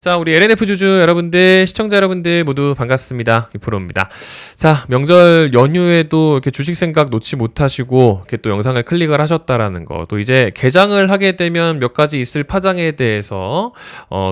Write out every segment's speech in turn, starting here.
자, 우리 LNF 주주 여러분들, 시청자 여러분들 모두 반갑습니다. 이프로입니다. 자, 명절 연휴에도 이렇게 주식 생각 놓지 못하시고 이렇게 또 영상을 클릭을 하셨다라는 거, 또 이제 개장을 하게 되면 몇 가지 있을 파장에 대해서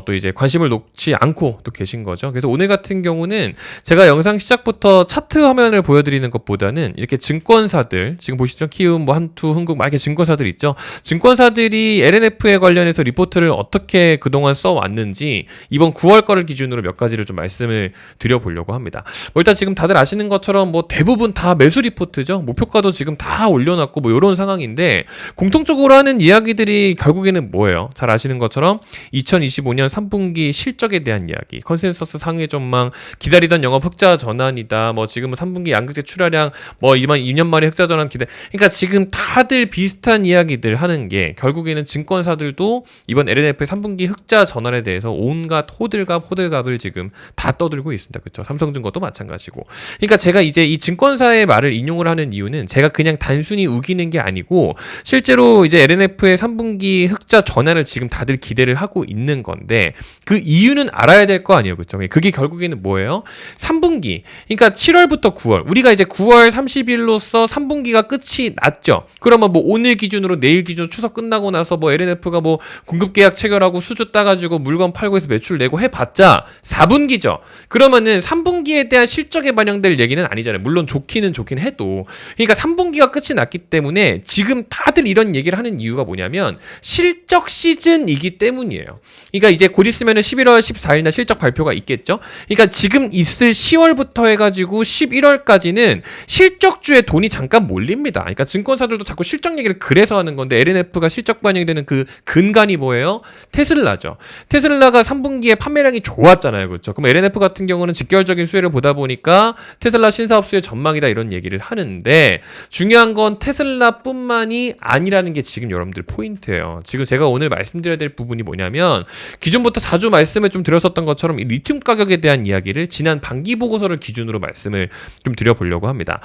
또 이제 관심을 놓지 않고 또 계신 거죠. 그래서 오늘 같은 경우는 제가 영상 시작부터 차트 화면을 보여드리는 것보다는 이렇게 증권사들, 지금 보시죠, 키움, 뭐 한투, 흥국, 막 이렇게 증권사들 있죠. 증권사들이 LNF에 관련해서 리포트를 어떻게 그동안 써왔는지 이번 9월 거를 기준으로 몇 가지를 좀 말씀을 드려보려고 합니다. 뭐 일단 지금 다들 아시는 것처럼 뭐 대부분 다 매수 리포트죠. 목표가도 지금 다 올려놨고 뭐 이런 상황인데, 공통적으로 하는 이야기들이 결국에는 뭐예요? 잘 아시는 것처럼 2025년 3분기 실적에 대한 이야기, 컨센서스 상회 전망, 기다리던 영업 흑자 전환이다, 뭐 지금은 3분기 양극재 출하량 뭐 2년 만에 흑자 전환 기대. 그러니까 지금 다들 비슷한 이야기들 하는 게, 결국에는 증권사들도 이번 LNF의 3분기 흑자 전환에 대해서 온갖 호들갑을 지금 다 떠들고 있습니다. 그렇죠? 삼성증권도 마찬가지고. 그러니까 제가 이제 이 증권사의 말을 인용을 하는 이유는, 제가 그냥 단순히 우기는 게 아니고 실제로 이제 LNF의 3분기 흑자 전환을 지금 다들 기대를 하고 있는 건데, 그 이유는 알아야 될 거 아니에요. 그렇죠? 그게 결국에는 뭐예요? 3분기. 그러니까 7월부터 9월. 우리가 이제 9월 30일로서 3분기가 끝이 났죠. 그러면 뭐 오늘 기준으로, 내일 기준으로 추석 끝나고 나서 뭐 LNF가 뭐 공급 계약 체결하고 수주 따가지고 물건 팔고 해서 매출 내고 해봤자 4분기죠. 그러면은 3분기에 대한 실적에 반영될 얘기는 아니잖아요. 물론 좋긴 해도. 그러니까 3분기가 끝이 났기 때문에 지금 다들 이런 얘기를 하는 이유가 뭐냐면, 실적 시즌이기 때문이에요. 그러니까 이제 곧 있으면은 11월 14일 날 실적 발표가 있겠죠. 그러니까 지금 있을 10월부터 해가지고 11월까지는 실적주에 돈이 잠깐 몰립니다. 그러니까 증권사들도 자꾸 실적 얘기를 그래서 하는 건데, LNF가 실적 반영이 되는 그 근간이 뭐예요? 테슬라죠. 테슬라가 3분기에 판매량이 좋았잖아요. 그렇죠? 그럼 LNF 같은 경우는 직결적인 수혜를 보다 보니까 테슬라 신사업 수혜 전망이다, 이런 얘기를 하는데, 중요한 건 테슬라뿐만이 아니라는 게 지금 여러분들 포인트예요. 지금 제가 오늘 말씀드려야 될 부분이 뭐냐면, 기존부터 자주 말씀을 좀 드렸었던 것처럼 이 리튬 가격에 대한 이야기를 지난 반기 보고서를 기준으로 말씀을 좀 드려보려고 합니다.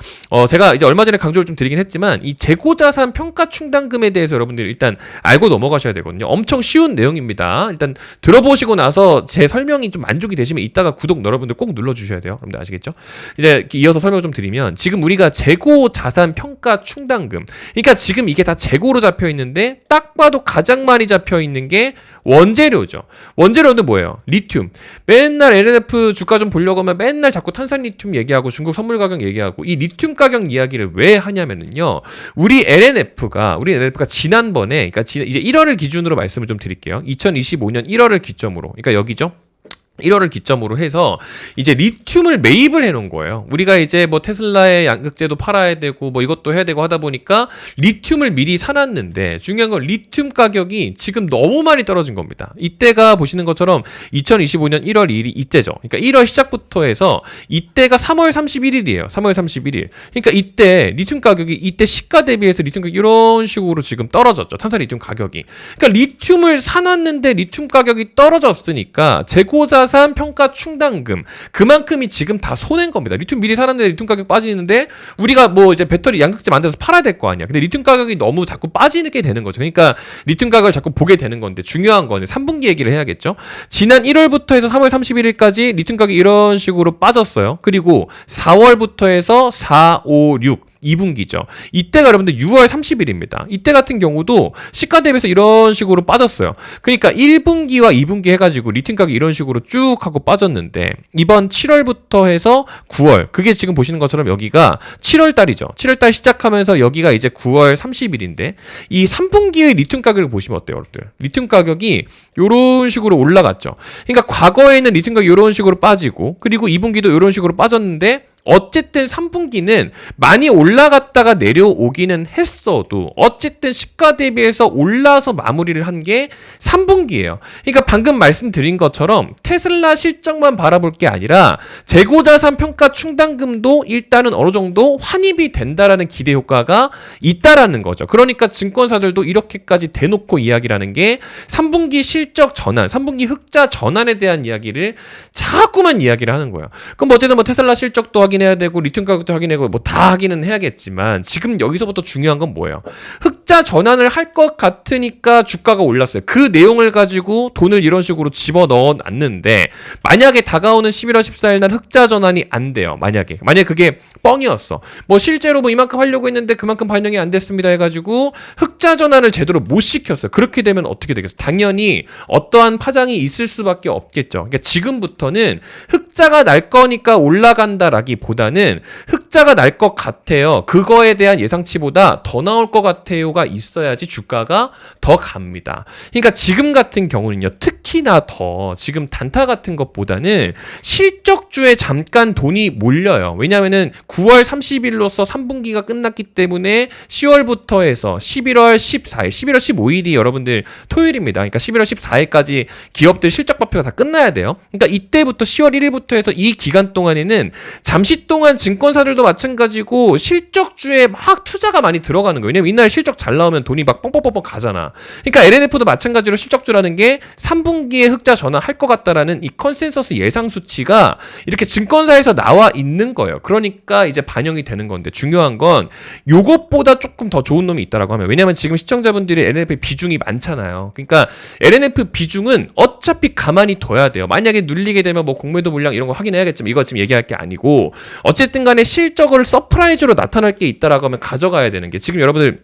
제가 이제 얼마 전에 강조를 좀 드리긴 했지만, 이 재고자산 평가 충당금에 대해서 여러분들 일단 알고 넘어가셔야 되거든요. 엄청 쉬운 내용입니다. 일단 들어보시고 나서 제 설명이 좀 만족이 되시면 이따가 구독 여러분들 꼭 눌러주셔야 돼요. 여러분들 아시겠죠? 이제 이어서 설명 좀 드리면, 지금 우리가 재고자산 평가 충당금, 그러니까 지금 이게 다 재고로 잡혀 있는데 딱 봐도 가장 많이 잡혀 있는 게 원재료죠. 원재료는 뭐예요? 리튬. 맨날 LNF 주가 좀 보려고 하면 맨날 자꾸 탄산 리튬 얘기하고 중국 선물 가격 얘기하고, 이 리튬 가격 이야기를 왜 하냐면은요, 우리 LNF가 지난번에, 그러니까 이제 1월을 기준으로 말씀을 좀 드릴게요. 2025년 1월을 기점으로, 그러니까 여기죠. 1월을 기점으로 해서 이제 리튬을 매입을 해놓은 거예요. 우리가 이제 뭐 테슬라의 양극재도 팔아야 되고 뭐 이것도 해야 되고 하다 보니까 리튬을 미리 사놨는데, 중요한 건 리튬 가격이 지금 너무 많이 떨어진 겁니다. 이때가 보시는 것처럼 2025년 1월 2일이 이때죠. 그러니까 1월 시작부터 해서 이때가 3월 31일이에요. 3월 31일. 그러니까 이때 리튬 가격이, 이때 시가 대비해서 리튬 가격이 이런 식으로 지금 떨어졌죠. 탄산 리튬 가격이. 그러니까 리튬을 사놨는데 리튬 가격이 떨어졌으니까 재고자 산 평가 충당금, 그만큼이 지금 다 손해인 겁니다. 리튬 미리 사놨는데 리튬 가격 빠지는데, 우리가 뭐 이제 배터리 양극재 만들어서 팔아야 될 거 아니야. 근데 리튬 가격이 너무 자꾸 빠지게 되는 거죠. 그러니까 리튬 가격을 자꾸 보게 되는 건데, 중요한 거는 3분기 얘기를 해야겠죠. 지난 1월부터 해서 3월 31일까지 리튬 가격이 이런 식으로 빠졌어요. 그리고 4월부터 해서 4, 5, 6 2분기죠. 이때가 여러분들 6월 30일입니다. 이때 같은 경우도 시가 대비해서 이런 식으로 빠졌어요. 그러니까 1분기와 2분기 해가지고 리튬 가격이 이런 식으로 쭉 하고 빠졌는데, 이번 7월부터 해서 9월, 그게 지금 보시는 것처럼 여기가 7월 달이죠. 7월 달 시작하면서 여기가 이제 9월 30일인데, 이 3분기의 리튬 가격을 보시면 어때요, 여러분들? 리튬 가격이 이런 식으로 올라갔죠. 그러니까 과거에는 리튬 가격이 이런 식으로 빠지고, 그리고 2분기도 이런 식으로 빠졌는데, 어쨌든 3분기는 많이 올라갔다가 내려오기는 했어도 어쨌든 시가 대비해서 올라서 마무리를 한 게 3분기예요. 그러니까 방금 말씀드린 것처럼 테슬라 실적만 바라볼 게 아니라 재고자산 평가 충당금도 일단은 어느 정도 환입이 된다라는 기대 효과가 있다라는 거죠. 그러니까 증권사들도 이렇게까지 대놓고 이야기를 하는 게 3분기 실적 전환, 3분기 흑자 전환에 대한 이야기를 자꾸만 이야기를 하는 거예요. 그럼 어쨌든 뭐 테슬라 실적도 하기 확인해야 되고 리튬 가격도 확인하고 뭐 다 확인은 해야겠지만 지금 여기서부터 중요한 건 뭐예요? 흑자 전환을 할 것 같으니까 주가가 올랐어요. 그 내용을 가지고 돈을 이런 식으로 집어넣어 놨는데 만약에 다가오는 11월 14일 날 흑자 전환이 안 돼요. 만약에 그게 뻥이었어. 뭐 실제로 뭐 이만큼 하려고 했는데 그만큼 반영이 안 됐습니다 해가지고 흑자 전환을 제대로 못 시켰어요. 그렇게 되면 어떻게 되겠어요? 당연히 어떠한 파장이 있을 수밖에 없겠죠. 그러니까 지금부터는 흑자가 날 거니까 올라간다라기보다는 흑자가 날 것 같아요. 그거에 대한 예상치보다 더 나올 것 같아요가 있어야지 주가가 더 갑니다. 그러니까 지금 같은 경우는요. 특히나 더 지금 단타 같은 것보다는 실적주에 잠깐 돈이 몰려요. 왜냐하면은 9월 30일로서 3분기가 끝났기 때문에 10월부터 해서 11월 14일, 11월 15일이 여러분들 토요일입니다. 그러니까 11월 14일까지 기업들 실적 발표가 다 끝나야 돼요. 그러니까 이때부터 10월 1일부터 해서 이 기간 동안에는 잠시 동안 증권사들도 마찬가지고 실적주에 막 투자가 많이 들어가는 거예요. 왜냐면 이날 실적 잘 나오면 돈이 막 뻥뻥뻥뻥 가잖아. 그러니까 LNF도 마찬가지로 실적주라는 게 3분기에 흑자 전환할 것 같다라는 이 컨센서스 예상 수치가 이렇게 증권사에서 나와 있는 거예요. 그러니까 이제 반영이 되는 건데 중요한 건 요것보다 조금 더 좋은 놈이 있다라고 하면 왜냐면 지금 시청자분들이 LNF 비중이 많잖아요. 그러니까 LNF 비중은 어차피 가만히 둬야 돼요. 만약에 눌리게 되면 뭐 공매도 물량 이런 거 확인해야겠지만 이거 지금 얘기할 게 아니고 어쨌든 간에 실적으로 서프라이즈로 나타날 게 있다라고 하면 가져가야 되는 게 지금 여러분들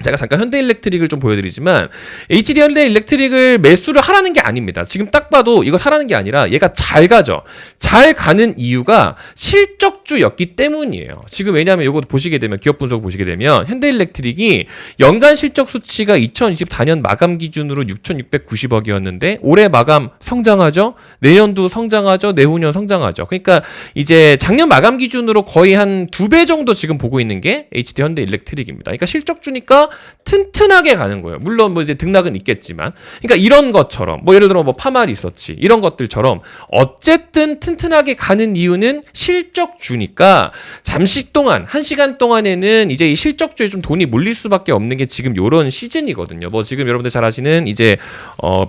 제가 잠깐 현대일렉트릭을 좀 보여드리지만 HD 현대일렉트릭을 매수를 하라는 게 아닙니다. 지금 딱 봐도 이거 사라는 게 아니라 얘가 잘 가죠. 잘 가는 이유가 실적주였기 때문이에요. 지금 왜냐하면 이거 보시게 되면 기업 분석 보시게 되면 현대일렉트릭이 연간 실적 수치가 2024년 마감 기준으로 6,690억이었는데 올해 마감 성장하죠. 내년도 성장하죠. 내후년 성장하죠. 그러니까 이제 작년 마감 기준으로 거의 한 2배 정도 지금 보고 있는 게 HD 현대일렉트릭입니다. 그러니까 실적주니까 튼튼하게 가는 거예요. 물론 뭐 이제 등락은 있겠지만, 그러니까 이런 것처럼 뭐 예를 들어 뭐 파마리 있었지 이런 것들처럼 어쨌든 튼튼하게 가는 이유는 실적주니까 잠시 동안 1시간 동안에는 이제 이 실적주에 좀 돈이 몰릴 수밖에 없는 게 지금 요런 시즌이거든요. 뭐 지금 여러분들 잘 아시는 이제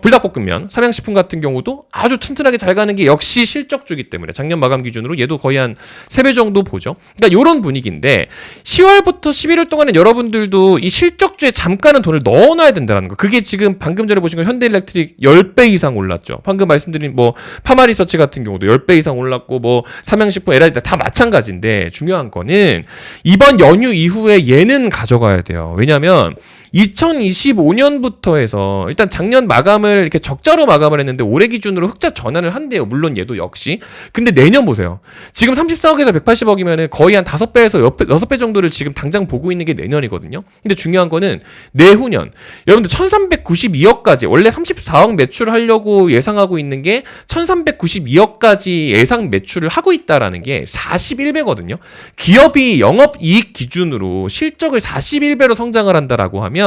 불닭볶음면, 삼양식품 같은 경우도 아주 튼튼하게 잘 가는 게 역시 실적주기 때문에 작년 마감 기준으로 얘도 거의 한 3배 정도 보죠. 그러니까 요런 분위기인데 10월부터 11월 동안에 여러분들도 이 실적주에 잠깐은 돈을 넣어놔야 된다는 거. 그게 지금 방금 전에 보신 거 현대일렉트릭 10배 이상 올랐죠. 방금 말씀드린 뭐 파마리서치 같은 경우도 10배 이상 올랐고 뭐 삼양식품, LID 다 마찬가지인데 중요한 거는 이번 연휴 이후에 얘는 가져가야 돼요. 왜냐면 2025년부터 해서 일단 작년 마감을 이렇게 적자로 마감을 했는데 올해 기준으로 흑자 전환을 한대요. 물론 얘도 역시. 근데 내년 보세요. 지금 34억에서 180억이면 거의 한 5배에서 6배 정도를 지금 당장 보고 있는 게 내년이거든요. 근데 중요한 거는 내후년. 여러분들 1392억까지 원래 34억 매출을 하려고 예상하고 있는 게 1392억까지 예상 매출을 하고 있다라는 게 41배거든요. 기업이 영업이익 기준으로 실적을 41배로 성장을 한다라고 하면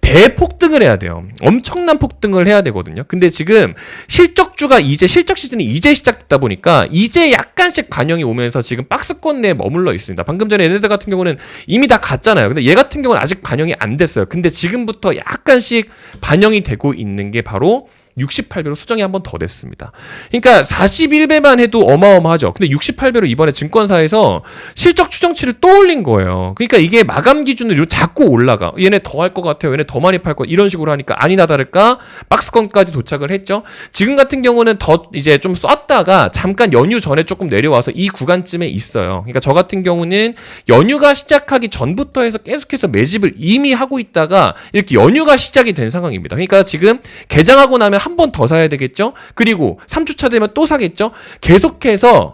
대폭등을 해야 돼요. 엄청난 폭등을 해야 되거든요. 근데 지금 실적주가 이제 실적 시즌이 이제 시작됐다 보니까 이제 약간씩 반영이 오면서 지금 박스권 내에 머물러 있습니다. 방금 전에 얘네들 같은 경우는 이미 다 갔잖아요. 근데 얘 같은 경우는 아직 반영이 안 됐어요. 근데 지금부터 약간씩 반영이 되고 있는 게 바로 68배로 수정이 한 번 더 됐습니다. 그러니까 41배만 해도 어마어마하죠. 근데 68배로 이번에 증권사에서 실적 추정치를 또 올린 거예요. 그러니까 이게 마감 기준으로 자꾸 올라가. 얘네 더 할 것 같아요. 얘네 더 많이 팔 것. 이런 식으로 하니까 아니나 다를까 박스권까지 도착을 했죠. 지금 같은 경우는 더 이제 좀 쐈다가 잠깐 연휴 전에 조금 내려와서 이 구간쯤에 있어요. 그러니까 저 같은 경우는 연휴가 시작하기 전부터 해서 계속해서 매집을 이미 하고 있다가 이렇게 연휴가 시작이 된 상황입니다. 그러니까 지금 개장하고 나면 한 번 더 사야 되겠죠? 그리고 3주차 되면 또 사겠죠? 계속해서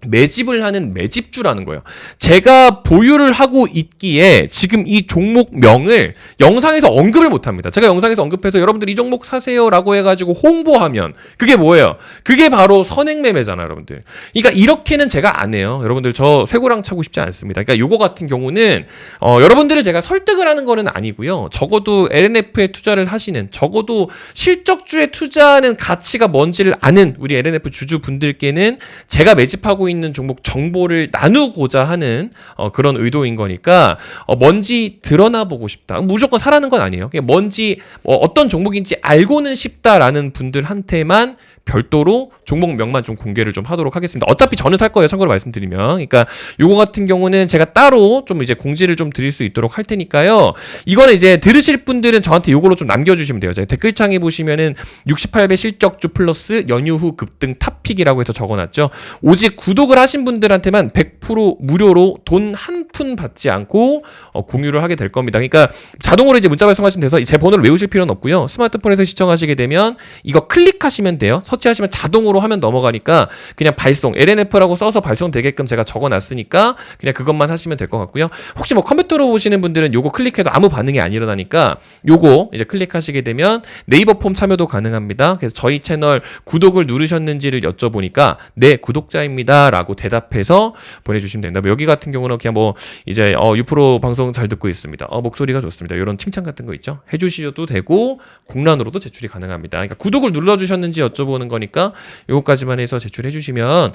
매집을 하는 매집주라는 거예요. 제가 보유를 하고 있기에 지금 이 종목명을 영상에서 언급을 못합니다. 제가 영상에서 언급해서 여러분들 이 종목 사세요라고 해가지고 홍보하면 그게 뭐예요? 그게 바로 선행매매잖아요, 여러분들. 그러니까 이렇게는 제가 안 해요. 여러분들 저 쇠고랑 차고 싶지 않습니다. 그러니까 요거 같은 경우는 여러분들을 제가 설득을 하는 거는 아니고요. 적어도 LNF에 투자를 하시는, 적어도 실적주에 투자하는 가치가 뭔지를 아는 우리 LNF 주주분들께는 제가 매집하고 있는 있는 종목 정보를 나누고자 하는 그런 의도인 거니까 뭔지 드러나 보고 싶다. 무조건 사라는 건 아니에요. 그냥 뭔지 어떤 종목인지 알고는 싶다라는 분들한테만 별도로 종목명만 좀 공개를 좀 하도록 하겠습니다. 어차피 저는 살 거예요. 참고로 말씀드리면. 그러니까 요거 같은 경우는 제가 따로 좀 이제 공지를 좀 드릴 수 있도록 할 테니까요. 이거는 이제 들으실 분들은 저한테 요걸로 좀 남겨주시면 돼요. 제가 댓글창에 보시면은 68배 실적주 플러스 연휴 후 급등 탑픽이라고 해서 적어놨죠. 오직 구독을 하신 분들한테만 100% 무료로 돈 한 푼 받지 않고 공유를 하게 될 겁니다. 그러니까 자동으로 이제 문자 발송하시면 돼서 제 번호를 외우실 필요는 없고요. 스마트폰에서 시청하시게 되면 이거 클릭하시면 돼요. 터치하시면 자동으로 화면 넘어가니까 그냥 발송 LNF라고 써서 발송되게끔 제가 적어놨으니까 그냥 그것만 하시면 될 것 같고요. 혹시 뭐 컴퓨터로 보시는 분들은 요거 클릭해도 아무 반응이 안 일어나니까 요거 이제 클릭하시게 되면 네이버 폼 참여도 가능합니다. 그래서 저희 채널 구독을 누르셨는지를 여쭤보니까 네 구독자입니다 라고 대답해서 보내주시면 됩니다. 뭐 여기 같은 경우는 그냥 뭐 이제 유프로 방송 잘 듣고 있습니다. 목소리가 좋습니다. 이런 칭찬 같은 거 있죠. 해주셔도 되고 공란으로도 제출이 가능합니다. 그러니까 구독을 눌러주셨는지 여쭤보는 거니까 요거까지만 해서 제출해 주시면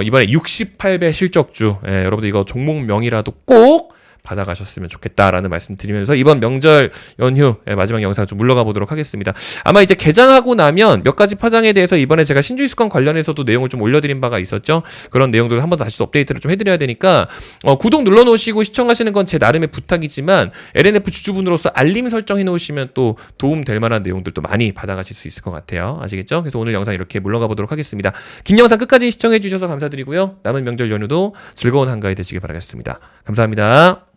이번에 68배 실적주 여러분들 이거 종목명이라도 꼭 받아가셨으면 좋겠다라는 말씀 드리면서 이번 명절 연휴 마지막 영상 좀 물러가 보도록 하겠습니다. 아마 이제 개장하고 나면 몇 가지 파장에 대해서 이번에 제가 신주식권 관련해서도 내용을 좀 올려드린 바가 있었죠. 그런 내용들 한번 다시 업데이트를 좀 해드려야 되니까 구독 눌러놓으시고 시청하시는 건 제 나름의 부탁이지만 LNF 주주분으로서 알림 설정해 놓으시면 또 도움 될 만한 내용들도 많이 받아가실 수 있을 것 같아요. 아시겠죠? 그래서 오늘 영상 이렇게 물러가 보도록 하겠습니다. 긴 영상 끝까지 시청해 주셔서 감사드리고요. 남은 명절 연휴도 즐거운 한가위 되시길 바라겠습니다. 감사합니다.